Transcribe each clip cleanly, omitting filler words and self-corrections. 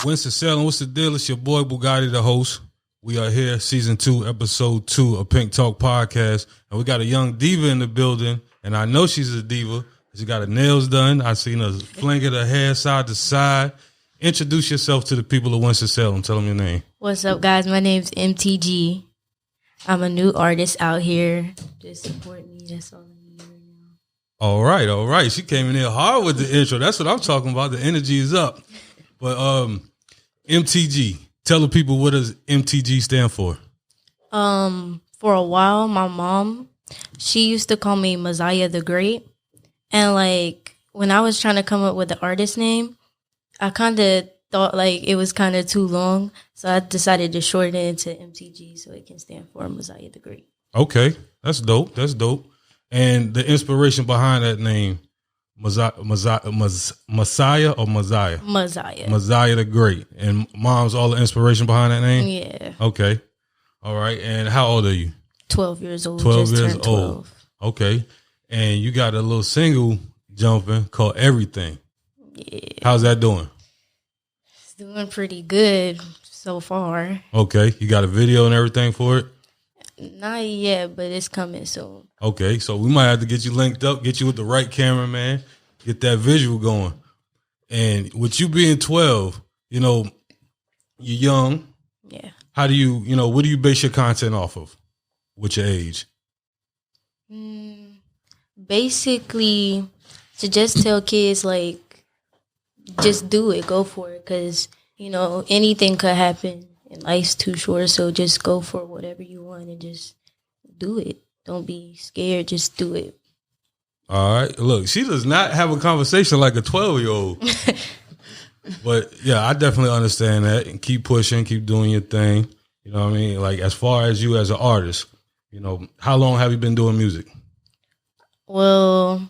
Winston-Salem, what's the deal? It's your boy Bugatti, the host. We are here, season 2, episode 2 of Pink Talk Podcast. And we got a young diva in the building. And I know she's a diva. She got her nails done. I seen her flinging her hair side to side. Introduce yourself to the people of Winston-Salem. Tell them your name. What's up, guys? My name's M.t.g. I'm a new artist out here. Just support me. That's all I need right now. All right. She came in here hard with the intro. That's what I'm talking about. The energy is up. But M.t.g. Tell the people, what does M.t.g. stand for? For a while, my mom, she used to call me Mazya the Great. And like when I was trying to come up with the artist name, I kind of thought like it was kind of too long. So I decided to shorten it into M.t.g. so it can stand for Mazya the Great. Okay. That's dope. And the inspiration behind that name, Messiah or Mazya? Mazya the Great. And mom's all the inspiration behind that name? Yeah. Okay. All right. And how old are you? 12 years old. 12 years old. Okay. And you got a little single jumping called Everything. Yeah. How's that doing? It's doing pretty good so far. Okay. You got a video and everything for it? Not yet, but it's coming soon. Okay, so we might have to get you linked up, get you with the right cameraman, get that visual going. And with you being 12, you're young. Yeah. How do you, what do you base your content off of with your age? Basically, to just tell kids, like, just do it, go for it, because, anything could happen. And life's too short, so just go for whatever you want and just do it. Don't be scared, just do it. All right. Look, she does not have a conversation like a 12-year-old. But, yeah, I definitely understand that. And keep pushing, keep doing your thing. You know what I mean? Like, as far as you as an artist, how long have you been doing music? Well,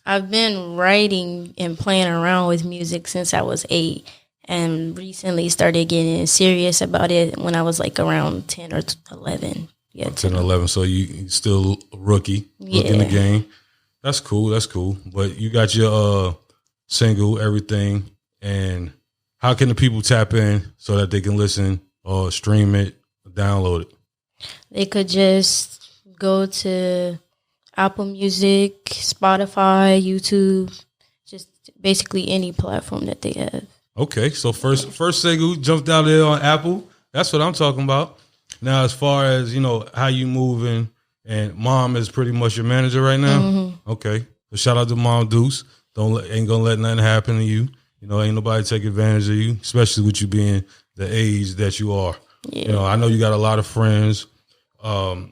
I've been writing and playing around with music since I was 8. And recently started getting serious about it when I was like around 10 or 11. Yeah, 10 or 11. So you still a rookie in the game. That's cool. But you got your single, Everything. And how can the people tap in so that they can listen or stream it, or download it? They could just go to Apple Music, Spotify, YouTube, just basically any platform that they have. Okay, so first single jumped out there on Apple. That's what I'm talking about. Now, as far as, how you moving, and mom is pretty much your manager right now? Mm-hmm. Okay. So shout out to Mom Deuce. Ain't gonna let nothing happen to you. Ain't nobody take advantage of you, especially with you being the age that you are. Yeah. I know you got a lot of friends. Now,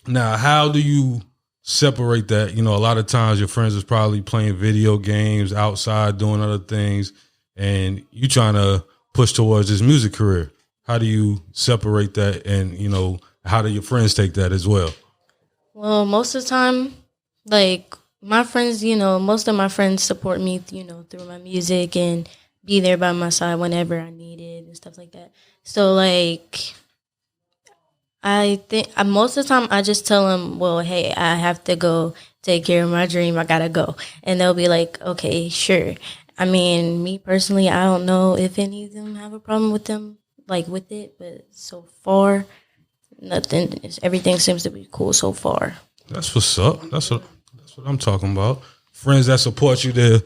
how do you separate that? A lot of times your friends is probably playing video games, outside doing other things, and you trying to push towards this music career. How do you separate that? And, how do your friends take that as well? Well, most of the time, like my friends, most of my friends support me, through my music and be there by my side whenever I need it and stuff like that. So like, I think most of the time I just tell them, well, hey, I have to go take care of my dream. I got to go. And they'll be like, okay, sure. I mean, me personally, I don't know if any of them have a problem with it, but so far, nothing. Everything seems to be cool so far. That's what's up. That's what I'm talking about. Friends that support you there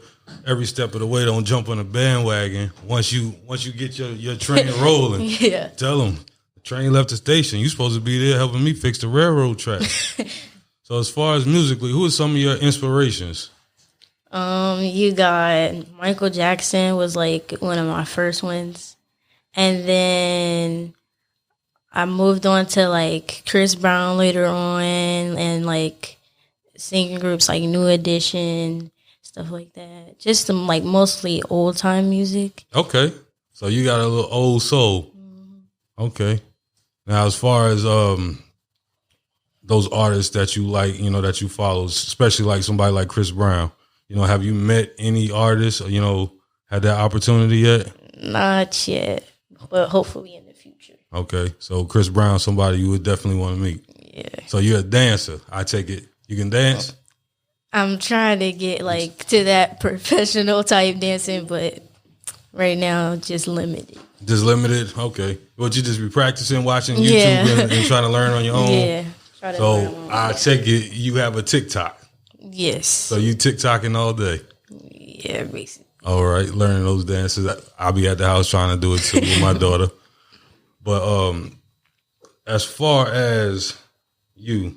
every step of the way. Don't jump on the bandwagon once you get your train rolling. Yeah. Tell them the train left the station. You supposed to be there helping me fix the railroad track. So as far as musically, who are some of your inspirations? You got Michael Jackson was like one of my first ones. And then I moved on to like Chris Brown later on and like singing groups like New Edition, stuff like that. Just some like mostly old time music. Okay. So you got a little old soul. Mm-hmm. Okay. Now as far as those artists that you like, that you follow, especially like somebody like Chris Brown, have you met any artists, had that opportunity yet? Not yet, but hopefully in the future. Okay. So Chris Brown, somebody you would definitely want to meet. Yeah. So you're a dancer, I take it. You can dance? I'm trying to get like to that professional type dancing, but right now, just limited. Just limited? Okay. Would you just be practicing, watching YouTube and trying to learn on your own? Yeah. So I take it you have a TikTok. Yes. So you TikToking all day? Yeah, basically. All right, learning those dances. I'll be at the house trying to do it too with my daughter. But as far as you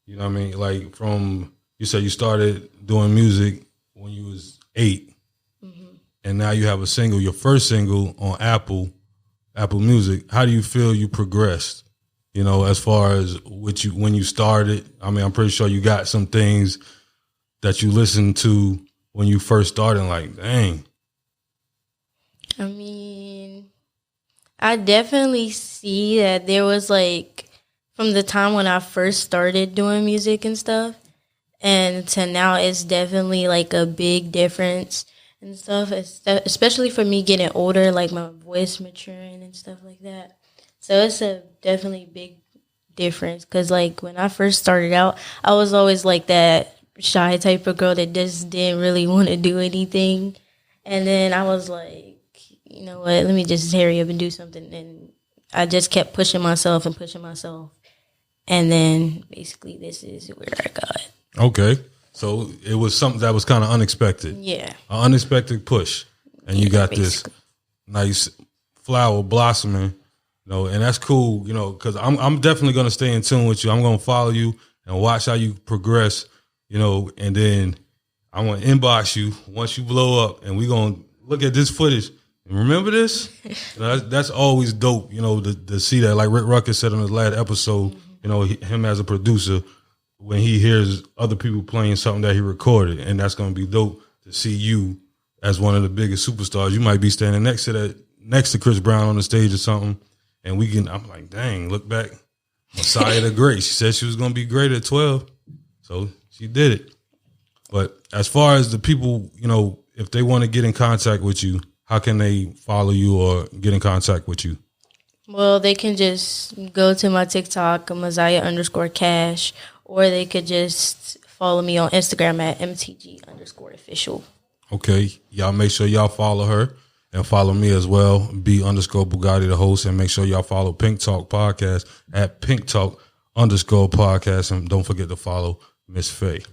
know what I mean? Like you said you started doing music when you was 8. Mm-hmm. And now you have a single, your first single on Apple Music. How do you feel you progressed? You know, as far as when you started, I mean, I'm pretty sure you got some things that you listened to when you first started, like, dang. I mean, I definitely see that there was like, from the time when I first started doing music and stuff, and to now, it's definitely like a big difference and stuff, especially for me getting older, like my voice maturing and stuff like that. So it's a definitely big difference because, like, when I first started out, I was always like that shy type of girl that just didn't really want to do anything. And then I was like, you know what, let me just hurry up and do something. And I just kept pushing myself. And then basically this is where I got. Okay. So it was something that was kind of unexpected. Yeah. An unexpected push. And you got basically this nice flower blossoming. You know, and that's cool, you know, because I'm definitely going to stay in tune with you. I'm going to follow you and watch how you progress, you know, and then I'm going to inbox you once you blow up, and we're going to look at this footage. And remember this? You know, that's always dope, you know, to see that. Like Rick Ruckus said on his last episode, you know, him as a producer, when he hears other people playing something that he recorded, and that's going to be dope to see you as one of the biggest superstars. You might be standing next to Chris Brown on the stage or something. And I'm like, dang, look back. Messiah the Great. She said she was going to be great at 12. So she did it. But as far as the people, you know, if they want to get in contact with you, how can they follow you or get in contact with you? Well, they can just go to my TikTok, Mazya_Cash, or they could just follow me on Instagram at M.t.g_official. Okay. Y'all make sure y'all follow her. And follow me as well, B_Bugatti, the host. And make sure y'all follow Pink Talk Podcast at PinkTalk_podcast. And don't forget to follow Miss Faye.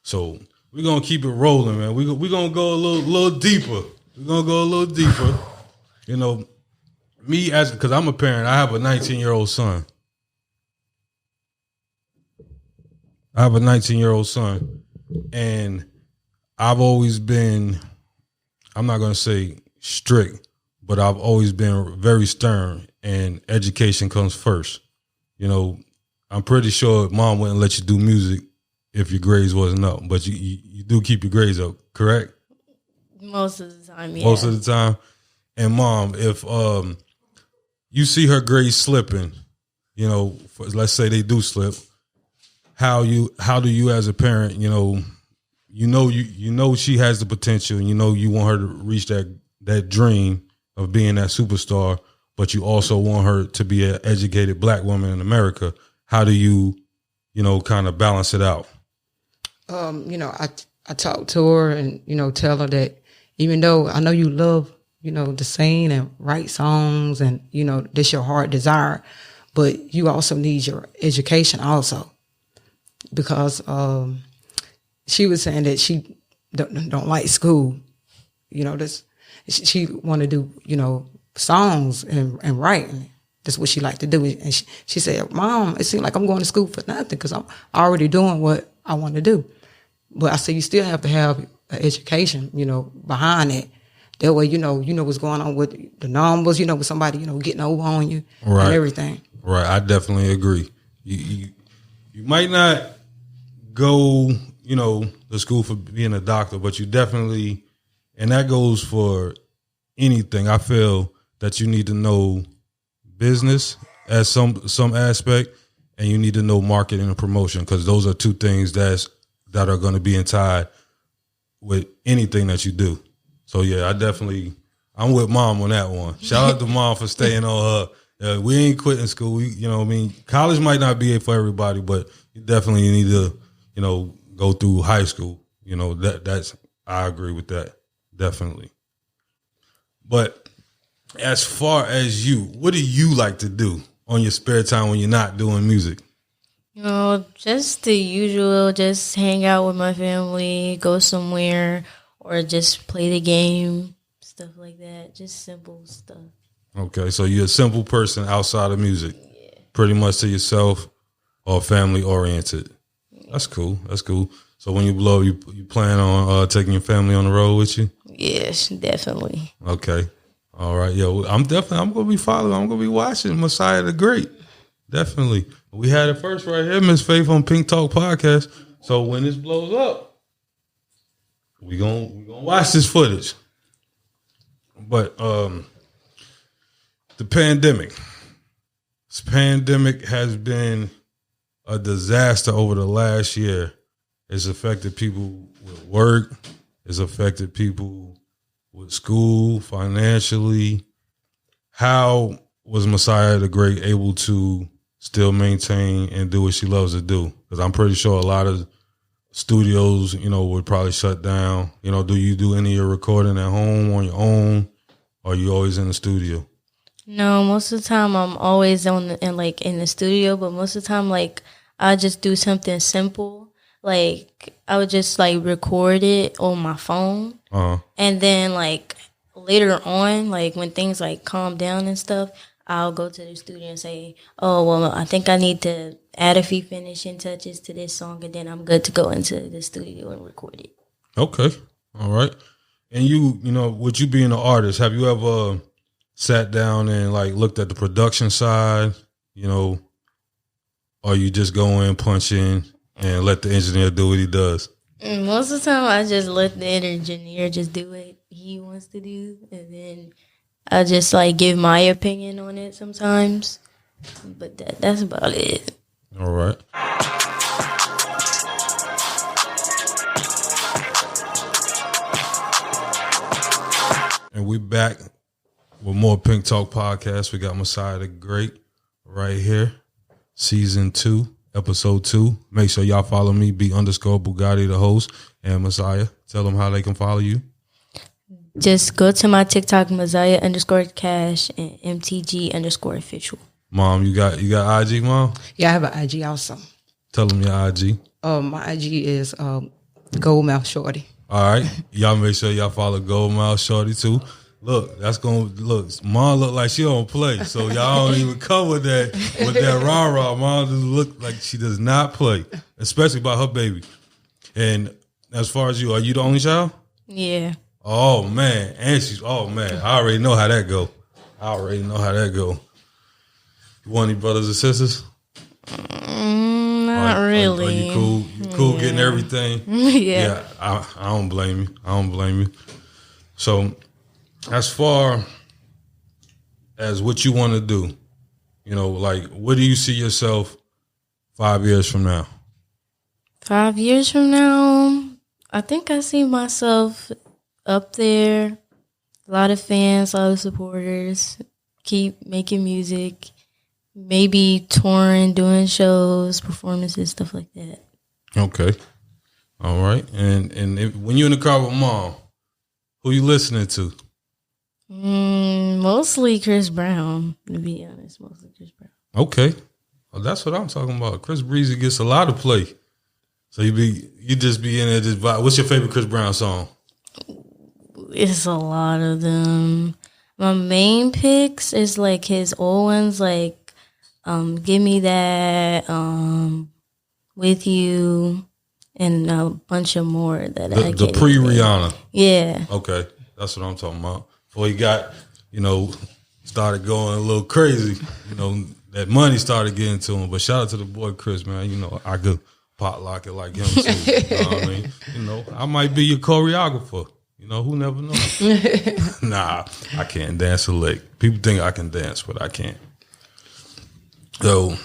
So we're going to keep it rolling, man. We're going to go a little deeper. We're going to go a little deeper. You know, because I'm a parent, I have a 19-year-old son. And I've always been, I'm not going to say strict, but I've always been very stern, and education comes first. You know, I'm pretty sure mom wouldn't let you do music if your grades wasn't up, but you do keep your grades up, correct? Most of the time, yeah. Most of the time. And mom, if you see her grades slipping, you know, let's say they do slip, how do you as a parent, you know she has the potential, and you know you want her to reach that dream of being that superstar, but you also want her to be an educated black woman in America. How do you know, kind of balance it out? You know, I talk to her and, you know, tell her that even though I know you love, you know, to sing and write songs and, you know, that's your heart desire, but you also need your education also. Because she was saying that she don't like school. You know, she want to do, you know, songs and writing. That's what she like to do. And she said, Mom, it seems like I'm going to school for nothing because I'm already doing what I want to do. But I said, you still have to have an education, you know, behind it. That way, you know what's going on with the numbers, you know, with somebody, you know, getting over on you and everything. Right. I definitely agree. You might not go, you know, to school for being a doctor, but you definitely, and that goes for anything. I feel that you need to know business as some aspect, and you need to know marketing and promotion, because those are two things that are going to be tied with anything that you do. So yeah, I'm with mom on that one. Shout out to mom for staying on her. We ain't quitting school. You know what I mean? College might not be it for everybody, but you definitely need to, you know, go through high school. You know, that's I agree with that. Definitely. But as far as you, what do you like to do on your spare time when you're not doing music? Just the usual, just hang out with my family, go somewhere, or just play the game, stuff like that. Just simple stuff. Okay, so you're a simple person outside of music. Yeah. Pretty much to yourself or family oriented. Yeah. That's cool. That's cool. So when you blow, you plan on taking your family on the road with you? Yes, definitely. Okay. All right. Yeah, I'm going to be following. I'm going to be watching Mazya the Great. Definitely. We had it first right here, Miss Faith, on Pink Talk Podcast. So when this blows up, we gonna watch this footage. But the pandemic. This pandemic has been a disaster over the last year. It's affected people with work. It's affected people with school, financially. How was Mazya the Great able to still maintain and do what she loves to do? Because I'm pretty sure a lot of studios, would probably shut down. Do you do any of your recording at home on your own, or are you always in the studio? No, most of the time I'm always in the studio, but most of the time, I just do something simple. I would just record it on my phone, and then later on, when things calm down and stuff, I'll go to the studio and say, "Oh, well, I think I need to add a few finishing touches to this song," and then I'm good to go into the studio and record it. Okay, all right. And you with you being an artist, have you ever sat down and looked at the production side, or you just go in, punch in, and let the engineer do what he does? Most of the time, I just let the engineer just do what he wants to do, and then I just give my opinion on it sometimes. But that's about it. All right. And we back with more Pink Talk Podcast. We got Mazya the Great right here. Season 2, episode 2. Make sure y'all follow me, B_Bugatti, the host, and Mazya. Tell them how they can follow you. Just go to my TikTok, Mazya_Cash, and M.t.g_official. Mom, you got IG, Mom? Yeah, I have an IG also. Tell them your IG. My IG is Goldmouth Shorty. All right. Y'all make sure y'all follow Goldmouth Shorty too. Look, Mom look like she don't play. So y'all don't even cover that with that rah-rah. Mom just look like she does not play, especially about her baby. And as far as you, are you the only child? Yeah. Oh, man. And I already know how that go. You want any brothers and sisters? Not really. Are you cool? You cool getting everything? Yeah. I don't blame you. So as far as what you want to do, what do you see yourself 5 years from now? 5 years from now, I think I see myself up there, a lot of fans, a lot of supporters, keep making music, maybe touring, doing shows, performances, stuff like that. Okay. All right. And when you're in the car with Mom, who you listening to? Mostly Chris Brown, to be honest. Mostly Chris Brown. Okay. Well, that's what I'm talking about. Chris Breezy gets a lot of play. So you just be in there just vibe. What's your favorite Chris Brown song? It's a lot of them. My main picks is his old ones, Give Me That, With You, and a bunch of more that I can't. The pre-Rihanna. Yeah. Okay. That's what I'm talking about. Before he got, started going a little crazy, that money started getting to him. But shout out to the boy Chris, man. I could potluck it like him too. You know what I mean? I might be your choreographer. Who never knows? Nah, I can't dance a lick. People think I can dance, but I can't. So,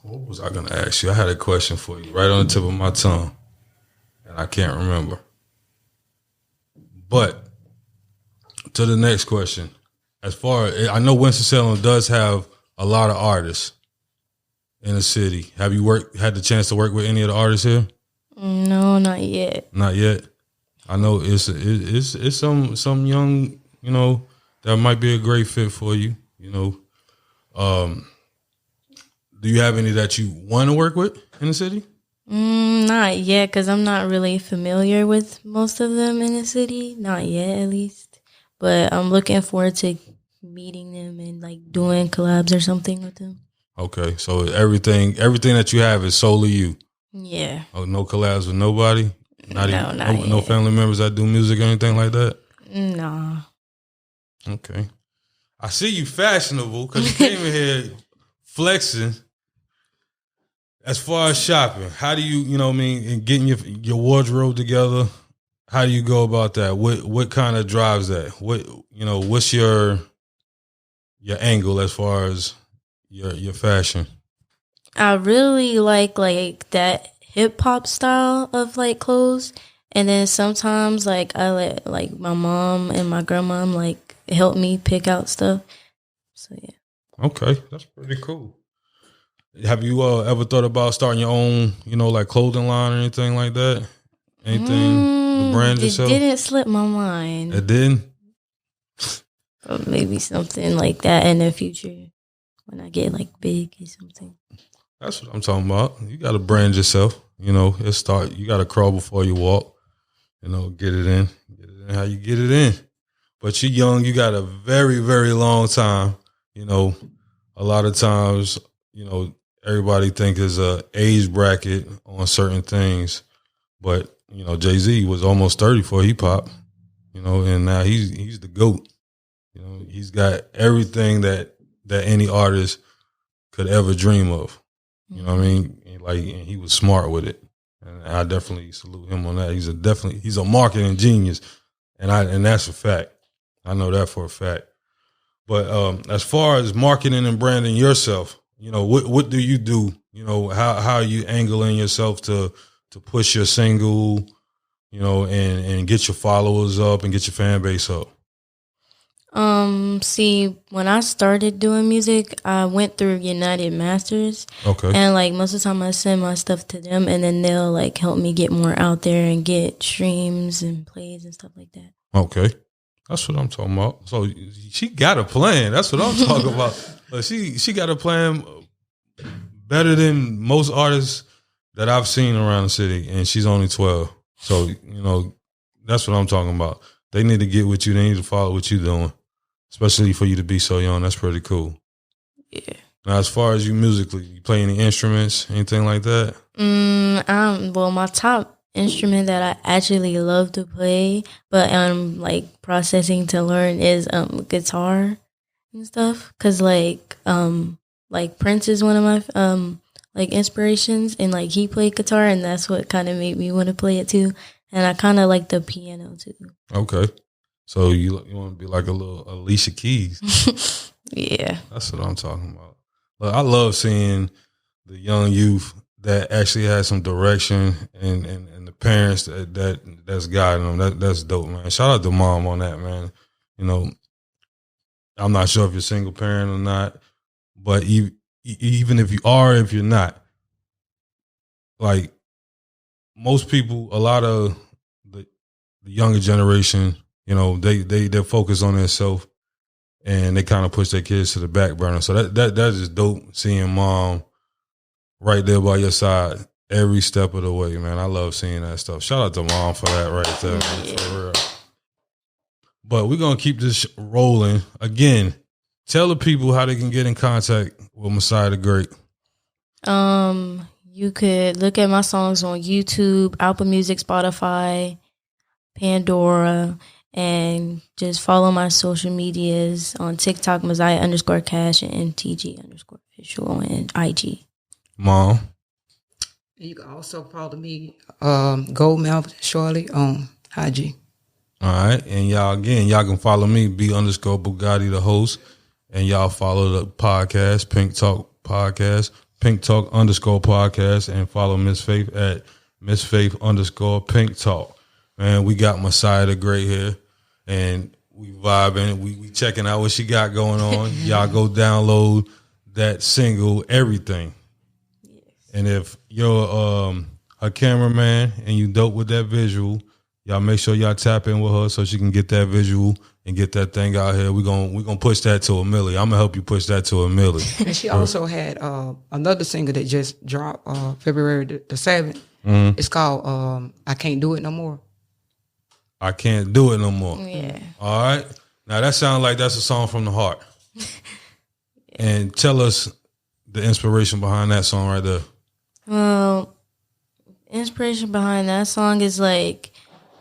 what was I going to ask you? I had a question for you right on the tip of my tongue, and I can't remember. But to the next question, as far as I know, Winston-Salem does have a lot of artists in the city. Have you had the chance to work with any of the artists here? No, not yet. Not yet? I know it's some young, you know, that might be a great fit for you. You know, do you have any that you want to work with in the city? Not yet, because I'm not really familiar with most of them in the city. Not yet, at least. But I'm looking forward to meeting them and like doing collabs or something with them. Okay, so everything that you have is solely you. Yeah. Oh, no collabs with nobody. No yet. family members that do music or anything like that. Nah. Okay, I see you fashionable because you came in here flexing. As far as shopping, how do you, you know what I mean, and getting your wardrobe together, how do you go about that? What kind of drives that? What's your angle as far as your fashion? I really like that hip hop style of like clothes. And then sometimes like I let like my mom and my grandma like help me pick out stuff. So yeah. Okay, that's pretty cool. Have you ever thought about starting your own, you know, like clothing line or anything like that? Anything to brand yourself? It didn't slip my mind. It didn't? But maybe something like that in the future when I get like big or something. That's what I'm talking about. You got to brand yourself. You know, you got to crawl before you walk. You know, get it in how you get it in. But you're young. You got a very, very long time. You know, a lot of times, you know, everybody think is a age bracket on certain things, but you know, Jay-Z was almost 30 for hip hop, you know, and now he's the GOAT. You know, he's got everything that any artist could ever dream of. You know what I mean? And he was smart with it, and I definitely salute him on that. He's a marketing genius, and that's a fact. I know that for a fact. But as far as marketing and branding yourself, you know, what do you do? You know, how are you angling yourself to push your single, you know, and get your followers up and get your fan base up? See, when I started doing music, I went through United Masters. Okay. And like most of the time I send my stuff to them and then they'll like help me get more out there and get streams and plays and stuff like that. Okay. That's what I'm talking about. So she got a plan. That's what I'm talking about. But she got a plan better than most artists that I've seen around the city, and she's only 12. So, you know, that's what I'm talking about. They need to get with you. They need to follow what you're doing, especially for you to be so young. That's pretty cool. Yeah. Now, as far as you musically, you play any instruments, anything like that? Well, my top instrument that I actually love to play, but I'm like processing to learn is guitar and stuff. Cause like Prince is one of my like inspirations, and like he played guitar, and that's what kind of made me want to play it too. And I kind of like the piano too. Okay, so you want to be like a little Alicia Keys? Yeah, that's what I'm talking about. Look, I love seeing the young youth that actually has some direction and the parents that's guiding them. That's dope, man. Shout out to mom on that, man. You know, I'm not sure if you're a single parent or not, but even if you are, if you're not, like most people, a lot of the younger generation, you know, they focus on themselves and they kind of push their kids to the back burner. So that's just dope seeing mom right there by your side every step of the way, man. I love seeing that stuff. Shout out to mom for that right there, man, for real. But we're going to keep this rolling. Again, tell the people how they can get in contact with Mazya the Great. You could look at my songs on YouTube, Apple Music, Spotify, Pandora, and just follow my social medias on TikTok, Mazya_Cash, and M.t.g_official on IG. Mom? You can also follow me, Goldmouth Shorty on IG. All right. And y'all can follow me, B_Bugatti, the host. And y'all follow the podcast, Pink Talk Podcast, Pink Talk _podcast, and follow Miss Faith at Miss Faith _Pink Talk. Man, we got Mazya the Great here, and we vibing. We checking out what she got going on. Y'all go download that single, Everything. Yes. And if you're a cameraman and you dope with that visual, Y'all make sure y'all tap in with her so she can get that visual and get that thing out here. We're gonna push that to $1 million. I'm gonna help you push that to $1 million. And she also had another single that just dropped February the 7th. It's called I Can't Do It No More. I Can't Do It No More. Yeah. All right. Now that sounds like that's a song from the heart. And tell us the inspiration behind that song right there. Well, inspiration behind that song is like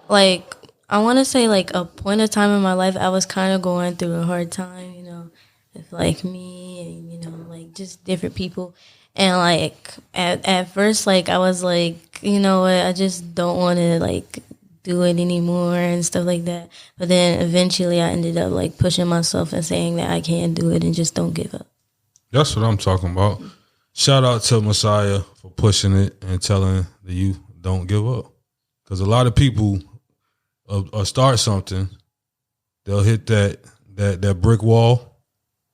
I want to say like a point of time in my life I was kind of going through a hard time, you know, with like me and, you know, like just different people. And like at first, like I was like, you know what, I just don't want to like do it anymore and stuff like that. But then eventually I ended up like pushing myself and saying that I can do it and just don't give up. That's what I'm talking about. Shout out to Mazya for pushing it and telling the youth don't give up. Because a lot of people start something, they'll hit that brick wall.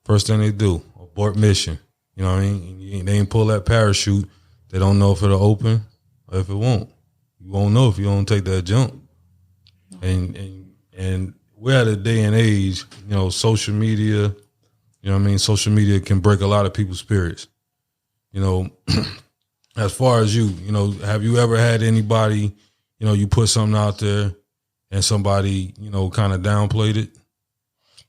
First thing they do, abort mission. You know what I mean? They ain't pull that parachute. They don't know if it'll open or if it won't. You won't know if you don't take that jump. And we're at a day and age, you know, social media, you know what I mean? Social media can break a lot of people's spirits. You know, as far as you know, have you ever had anybody, you know, you put something out there and somebody, you know, kind of downplayed it?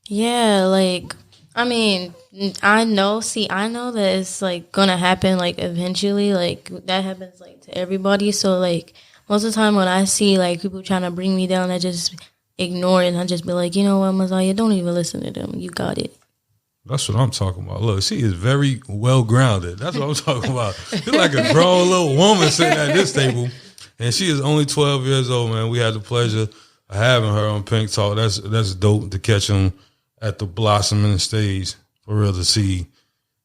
Yeah, like, I mean, I know that it's like gonna happen like eventually, like that happens like to everybody. So like most of the time when I see like people trying to bring me down, I just ignore it and I just be like, you know what, Mazya, don't even listen to them. You got it. That's what I'm talking about. Look, she is very well grounded. That's what I'm talking about. She's like a grown little woman sitting at this table, and she is only 12 years old. Man, we had the pleasure of having her on Pink Talk. That's dope to catch them at the blossoming stage for real, to see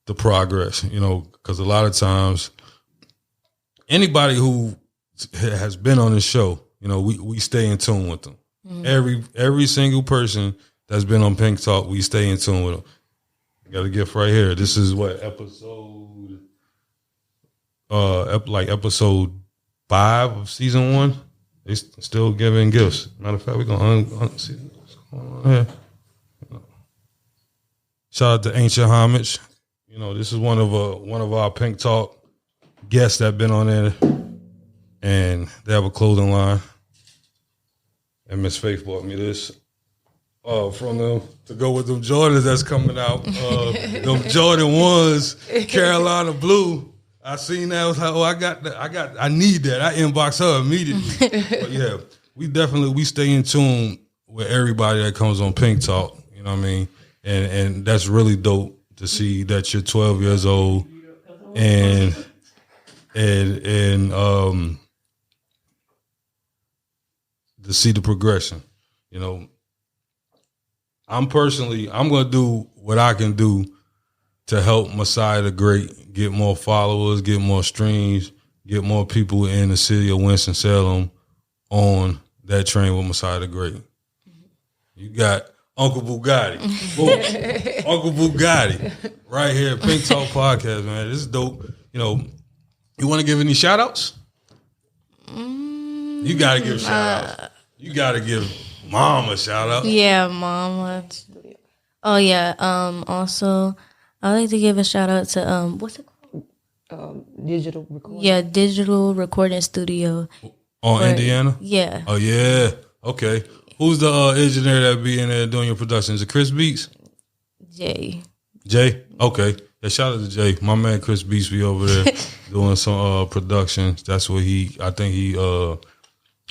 the progress. You know, because a lot of times anybody who has been on the show, you know, we stay in tune with them. Every single person that's been on Pink Talk, we stay in tune with them. Got a gift right here. This is what episode 5 of season 1. They still giving gifts. Matter of fact, we're gonna see what's going on here. Shout out to Ancient Homage. You know, this is one of our Pink Talk guests that been on there, and they have a clothing line. And Miss Faith bought me this. From them to go with them Jordans that's coming out. Them Jordan 1s, Carolina Blue. I seen that. I was like, oh, I need that. I inbox her immediately. But yeah, we stay in tune with everybody that comes on Pink Talk. You know what I mean? And that's really dope to see that you're 12 years old and to see the progression. You know, I'm going to do what I can do to help Mazya the Great get more followers, get more streams, get more people in the city of Winston-Salem on that train with Mazya the Great. You got Uncle Bugatti. Boom. Uncle Bugatti right here, Pink Talk Podcast, man. This is dope. You know, you want to give any shout-outs? You got to give shout-outs. You got to give Mom a shout out. Yeah, Mom. Oh yeah. Also, I'd like to give a shout out to what's it called? Digital recording. Yeah, Digital Recording Studio. Indiana? Yeah. Oh yeah. Okay. Who's the engineer that be in there doing your production? Is it Chris Beats? Jay? Okay. Yeah, shout out to Jay. My man Chris Beats be over there doing some production. That's what I think he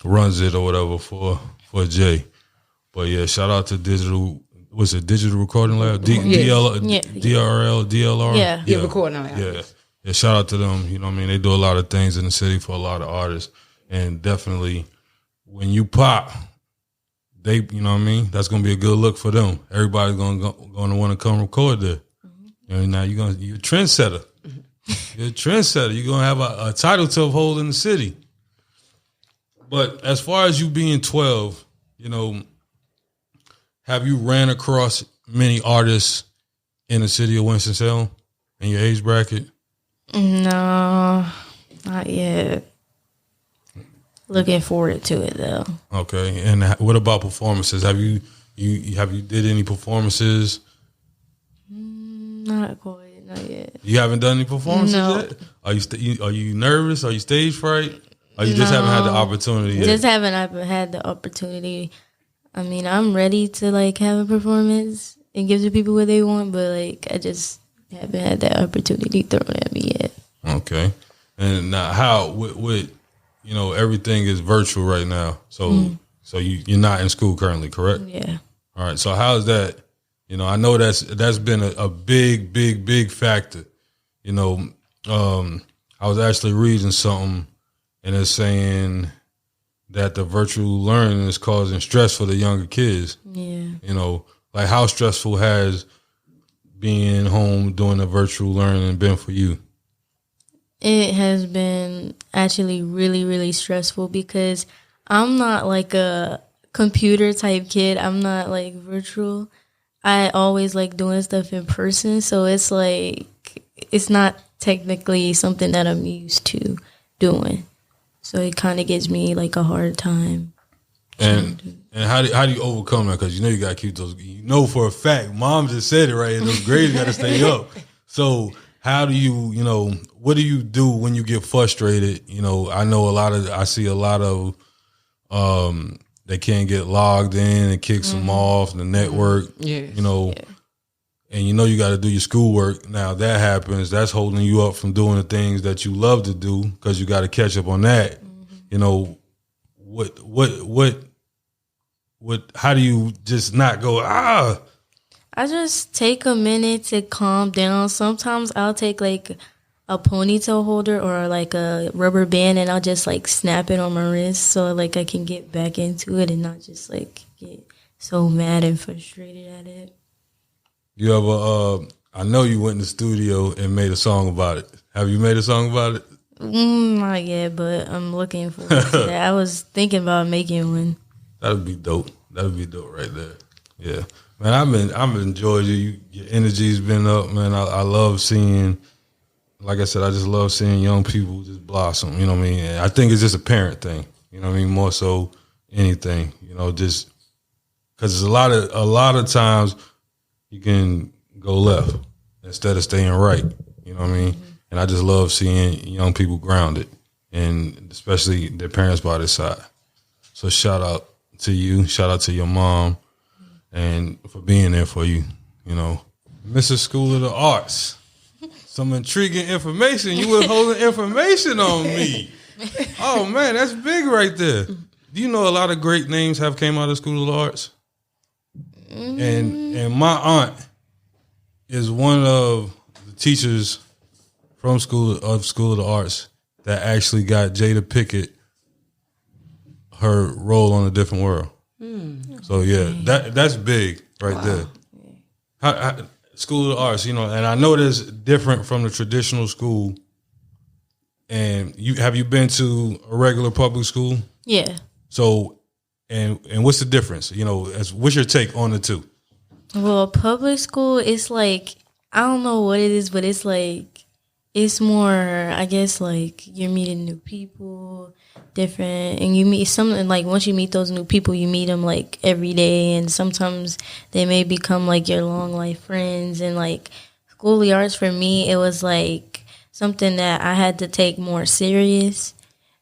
runs it or whatever for Jay. But yeah, shout out to Digital Recording Lab? DRL? Yeah, Recording Lab. Yeah, shout out to them. You know what I mean? They do a lot of things in the city for a lot of artists. And definitely when you pop, you know what I mean? That's going to be a good look for them. Everybody's going to want to come record there. You know, now you're a trendsetter. You're a trendsetter. You're going to have a title to hold in the city. But as far as you being 12, you know, have you ran across many artists in the city of Winston-Salem in your age bracket? No, not yet. Looking forward to it though. Okay, and what about performances? Have you did any performances? Not quite, not yet. You haven't done any performances No. yet? Are you nervous? Are you stage fright? Or you just haven't had the opportunity yet? Just haven't had the opportunity. I mean, I'm ready to like have a performance and give the people what they want, but like I just haven't had that opportunity thrown at me yet. Okay, and now how with you know, everything is virtual right now. So so you're not in school currently, correct? Yeah. All right. So how's that? You know, I know that's been a big factor. You know, I was actually reading something and it's saying that the virtual learning is causing stress for the younger kids. Yeah. You know, like how stressful has being home doing the virtual learning been for you? It has been actually really, really stressful because I'm not like a computer type kid. I'm not like virtual. I always like doing stuff in person. So it's like, it's not technically something that I'm used to doing. So it kind of gives me like a hard time. And how do you overcome that? Because you know you got to keep those. You know for a fact, Mom just said it right. And those grades got to stay up. So how do you know? What do you do when you get frustrated? You know, I see a lot of they can't get logged in and kicks them off the network. Yes. You know, and you know you got to do your schoolwork. Now that happens, that's holding you up from doing the things that you love to do because you got to catch up on that. You know, what how do you just not go, I just take a minute to calm down. Sometimes I'll take like a ponytail holder or like a rubber band and I'll just like snap it on my wrist so like I can get back into it and not just like get so mad and frustrated at it. You ever, I know you went in the studio and made a song about it. Have you made a song about it? Not yet, but I'm looking forward to that. I was thinking about making one. That'd be dope. That'd be dope right there. Yeah. Man, I've enjoyed you. Your energy's been up, man. I love seeing, like I said, I just love seeing young people just blossom. You know what I mean? And I think it's just a parent thing. You know what I mean? More so anything. You know, just because a lot of times you can go left instead of staying right. You know what I mean? Mm-hmm. And I just love seeing young people grounded, and especially their parents by their side. So shout out to you. Shout out to your mom. And for being there for you, you know. Mrs. School of the Arts. Some intriguing information. You were holding information on me. Oh, man, that's big right there. Do you know a lot of great names have came out of School of the Arts? And my aunt is one of the teachers from School of the Arts that actually got Jada Pinkett her role on A Different World. So yeah, that's big right there. How, School of the Arts, you know, and I know that's different from the traditional school. And have you been to a regular public school? Yeah. So, and what's the difference? You know, what's your take on the two? Well, public school, it's like, I don't know what it is, but it's like, it's more, I guess, like you're meeting new people, different, and you meet something like once you meet those new people, you meet them like every day, and sometimes they may become like your long life friends. And like School of the Arts for me, it was like something that I had to take more serious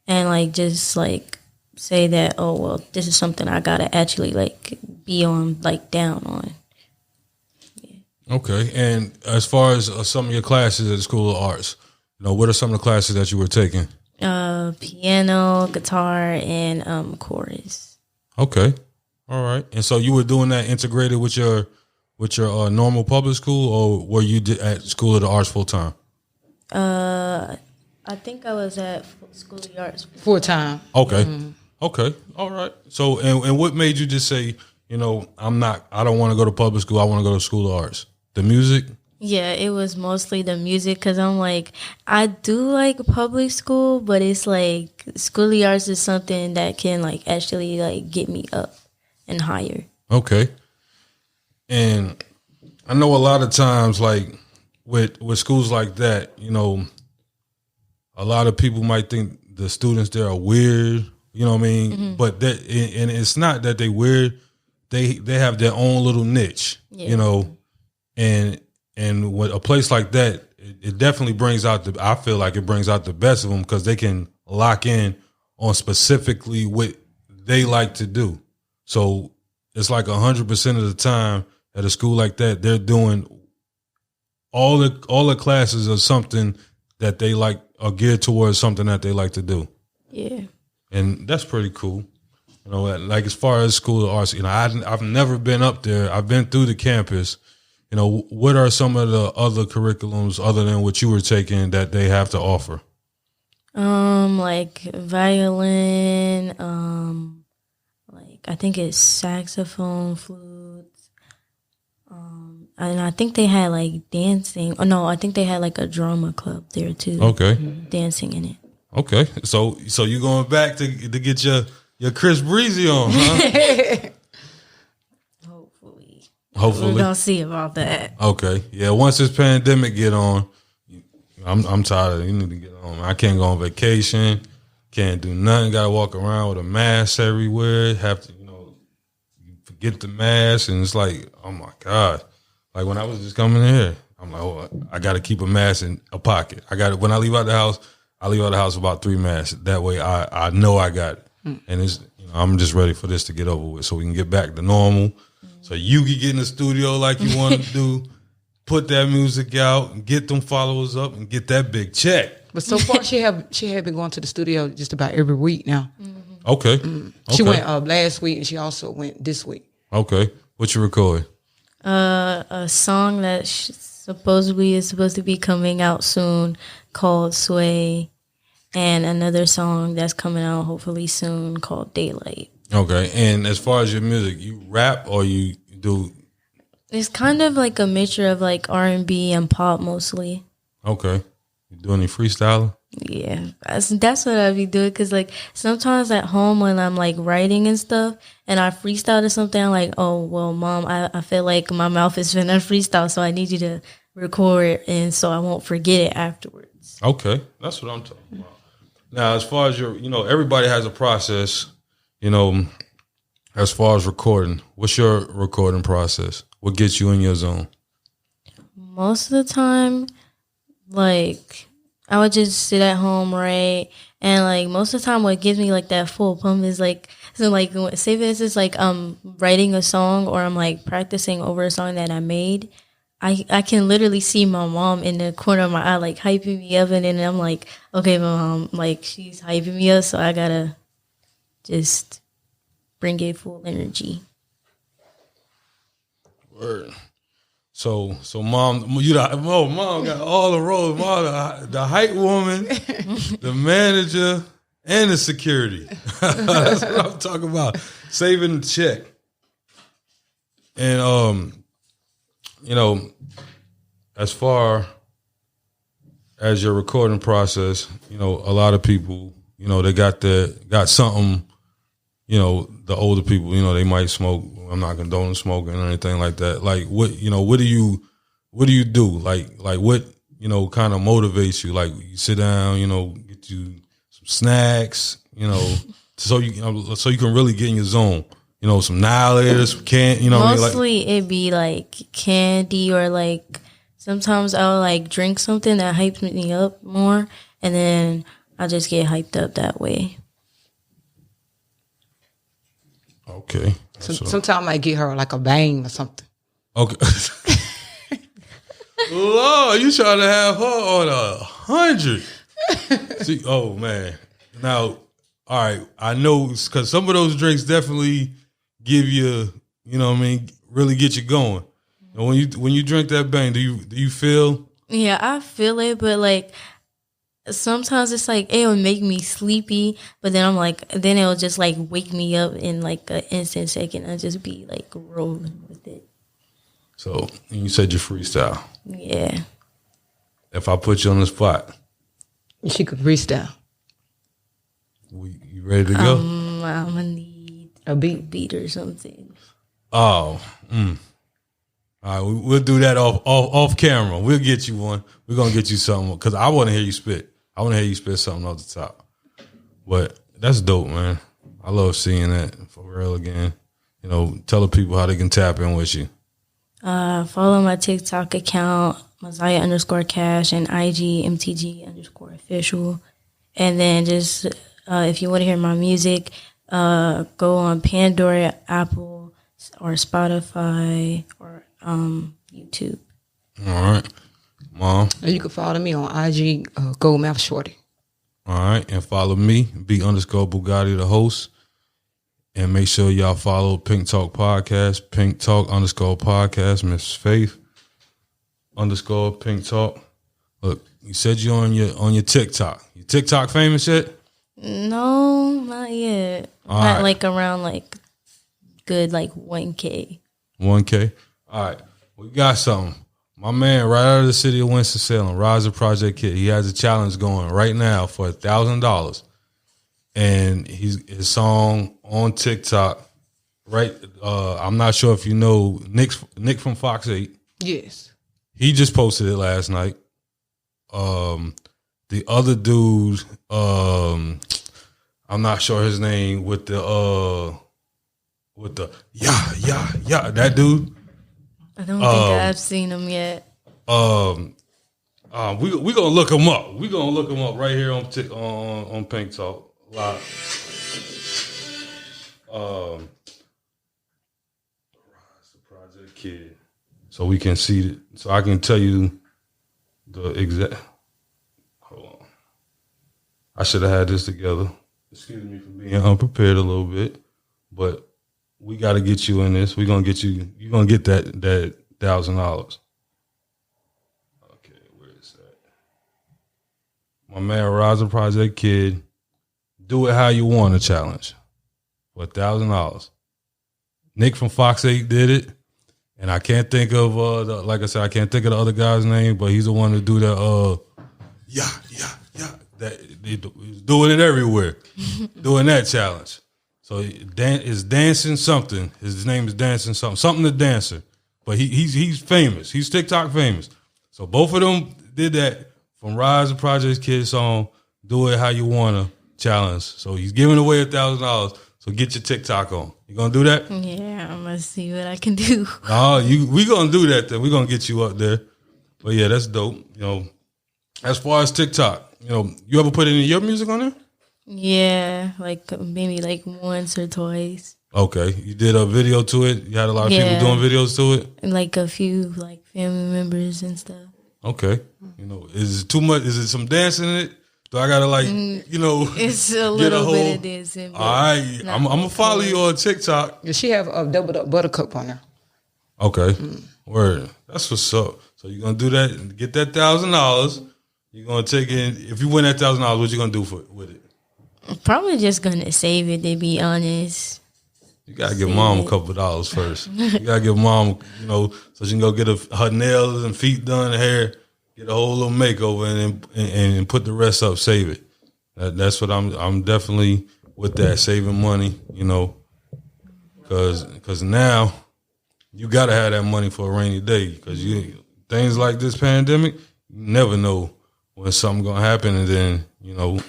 and like just like say that, oh well, this is something I gotta actually like be on, like down on. Okay, and as far as some of your classes at the School of Arts, you know, what are some of the classes that you were taking? Piano, guitar, and chorus. Okay, all right. And so you were doing that integrated with your normal public school, or were you at School of the Arts full time? I think I was at School of the Arts full time. Okay, okay, all right. So, and what made you just say, you know, I don't want to go to public school. I want to go to School of Arts. The music? Yeah, it was mostly the music because I'm like, I do like public school, but it's like School of the Arts is something that can like actually like get me up and higher. Okay. And I know a lot of times like with schools like that, you know, a lot of people might think the students there are weird You know what I mean? But that, and it's not that they weird. They have their own little niche, you know, and with a place like that, it definitely brings out I feel like it brings out the best of them because they can lock in on specifically what they like to do. So it's like 100% of the time at a school like that, they're doing all the classes are something that they like, are geared towards something that they like to do. Yeah. And that's pretty cool. You know, like as far as School of Arts, you know, I've never been up there. I've been through the campus. You know, what are some of the other curriculums other than what you were taking that they have to offer? Like violin, like I think it's saxophone, flutes, and I think they had like dancing. Oh no, I think they had like a drama club there too. Okay, dancing in it. Okay, so you going back to get your Chris Breezy on, huh? Hopefully, we're gonna see about that. Okay, yeah. Once this pandemic get on, I'm tired of it. You need to get on. I can't go on vacation. Can't do nothing. Got to walk around with a mask everywhere. Have to, you know, forget the mask, and it's like, oh my God. Like when I was just coming in here, I'm like, oh, I got to keep a mask in a pocket. I got it when I leave out the house. I leave out the house with about 3 masks. That way, I know I got it, and it's, you know, I'm just ready for this to get over with, so we can get back to normal. So you can get in the studio like you want to do, put that music out, and get them followers up, and get that big check. But so far, she had been going to the studio just about every week now. Okay. She went last week, and she also went this week. Okay. What you recording? A song that supposedly is supposed to be coming out soon called Sway, and another song that's coming out hopefully soon called Daylight. Okay. And as far as your music, you rap or you do? It's kind of like a mixture of like R&B and pop mostly. Okay. You do any freestyling? Yeah, that's what I be doing. Cause like sometimes at home when I'm like writing and stuff, and I freestyle to something, I'm like, oh well, Mom, I feel like my mouth is finna freestyle, so I need you to record it, and so I won't forget it afterwards. Okay, that's what I'm talking about. Now, as far as you know, everybody has a process. You know, as far as recording, what's your recording process? What gets you in your zone? Most of the time, like, I would just sit at home, right? And, like, most of the time what gives me, like, that full pump is, like, so, like, say for instance, like, I'm writing a song or I'm, like, practicing over a song that I made. I can literally see my mom in the corner of my eye, like, hyping me up. And then I'm like, okay, Mom, like, she's hyping me up, so I gotta just bring it full energy. Word. So Mom, Mom got all the roles. Mom, the hype woman, the manager, and the security. That's what I'm talking about. Saving the check. And you know, as far as your recording process, you know, a lot of people, you know, they got something. You know, the older people, you know, they might smoke. I'm not condoning smoking or anything like that. Like, what do you do? Like what, you know, kind of motivates you? Like, you sit down, you know, get you some snacks, you know, so you can really get in your zone. You know, some knowledge, some you know. Mostly what I mean? It'd be like candy, or like sometimes I'll like drink something that hypes me up more, and then I just get hyped up that way. Okay. Sometimes I might get her like a bang or something. Okay. Lord, you trying to have her on 100? See, oh man. Now, all right. I know because some of those drinks definitely give you, you know what I mean, really get you going. And when you drink that bang, do you feel? Yeah, I feel it, but like sometimes it's like it'll make me sleepy, but then I'm like, then it'll just like wake me up in like an instant second. I'll just be like rolling with it. So you said you freestyle. Yeah. If I put you on the spot, she could freestyle. You ready to go? I'm gonna need a beat or something. Oh. All right, we'll do that off camera. We'll get you one. We're gonna get you something because I want to hear you spit. I want to hear you spit something off the top. But That's dope, man. I love seeing that for real again. You know, tell the people how they can tap in with you. Follow my TikTok account, Mazya_Cash, and IG M.t.g_official. And then just if you want to hear my music, go on Pandora, Apple, or Spotify, or YouTube. All right, Mom. And you can follow me on IG, Goldmouth Shorty. All right, and follow me, B_Bugatti, the host. And make sure y'all follow Pink Talk Podcast, Pink Talk_podcast, Miss Faith _Pink Talk. Look, you said you on your TikTok. You TikTok famous yet? No, not yet. All not right. like around like good like 1K. 1K. All right, we got something. My man, right out of the city of Winston-Salem, Rise of Project Kid. He has a challenge going right now for $1,000. And his song on TikTok, right? I'm not sure if you know Nick from Fox 8. Yes. He just posted it last night. The other dude, I'm not sure his name, with the yeah, that dude. I don't think I've seen him yet. We gonna look him up. We gonna look him up right here on Pink Talk Live. Rise the Project Kid, so we can see it. So I can tell you the exact. Hold on, I should have had this together. Excuse me for being unprepared a little bit, but we got to get you in this. We're gonna get you. You're gonna get that $1,000. Okay, where is that? My man, Rise of Project Kid. Do it how you want a challenge for $1,000. Nick from Fox 8 did it, and I can't think of like I said, I can't think of the other guy's name, but he's the one to do that. Yeah. That he's doing it everywhere, doing that challenge. So it's dancing something. His name is dancing something the dancer. But he's famous. He's TikTok famous. So both of them did that from Rise of Project Kid song. Do it how you wanna challenge. So he's giving away $1,000. So get your TikTok on. You gonna do that? Yeah, I'm gonna see what I can do. We gonna do that then. We gonna get you up there. But yeah, that's dope. You know, as far as TikTok, you know, you ever put any of your music on there? Yeah, like maybe like once or twice. Okay, you did a video to it. You had a lot of people doing videos to it. And like a few like family members and stuff. Okay, you know, is it too much? Is it some dancing in it? Do I gotta like, you know, it's a little bit of dancing. All right, I'm gonna follow you on TikTok. Does she have a doubled up buttercup on there? Okay, word. That's what's up. So you're gonna do that and get that $1,000. You're gonna take in. If you win that $1,000, what you gonna do with it? I'm probably just gonna save it, to be honest. You gotta give mom a couple of dollars first. You gotta give mom, you know, so she can go get her nails and feet done, hair, get a whole little makeover, and put the rest up, save it. That's what I'm definitely with that, saving money, you know, because now you gotta have that money for a rainy day, because things like this pandemic, you never know when something gonna happen, and then, you know,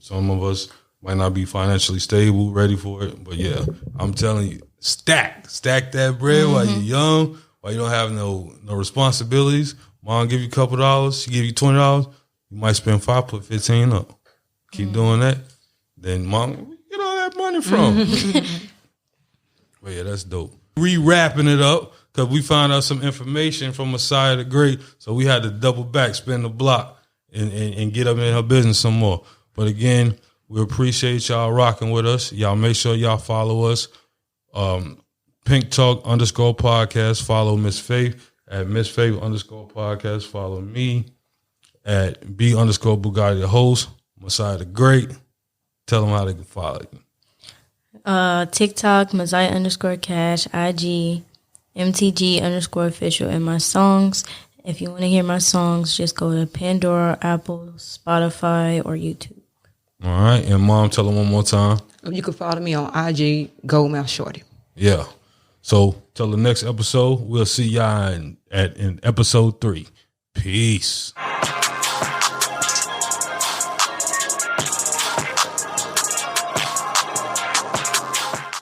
some of us might not be financially stable, ready for it. But yeah, I'm telling you, stack that bread while you're young, while you don't have no responsibilities. Mom give you a couple dollars, she give you $20. You might spend $5, put 15 up. Keep doing that. Then mom, where you get all that money from? But yeah, that's dope. Re-wrapping it up, because we found out some information from Mazya the Great, so we had to double back, spin the block, and get up in her business some more. But again, we appreciate y'all rocking with us. Y'all make sure y'all follow us. Pink Talk _podcast. Follow Miss Faith at Miss Faith _podcast. Follow me at B_Bugatti the host. Mazya the Great. Tell them how they can follow you. TikTok, Mazya_Cash, IG, M.t.g_official, and my songs. If you want to hear my songs, just go to Pandora, Apple, Spotify, or YouTube. All right. And mom, tell them one more time. You can follow me on IG, Goldmouth Shorty. Yeah. So till the next episode, we'll see y'all in episode 3. Peace.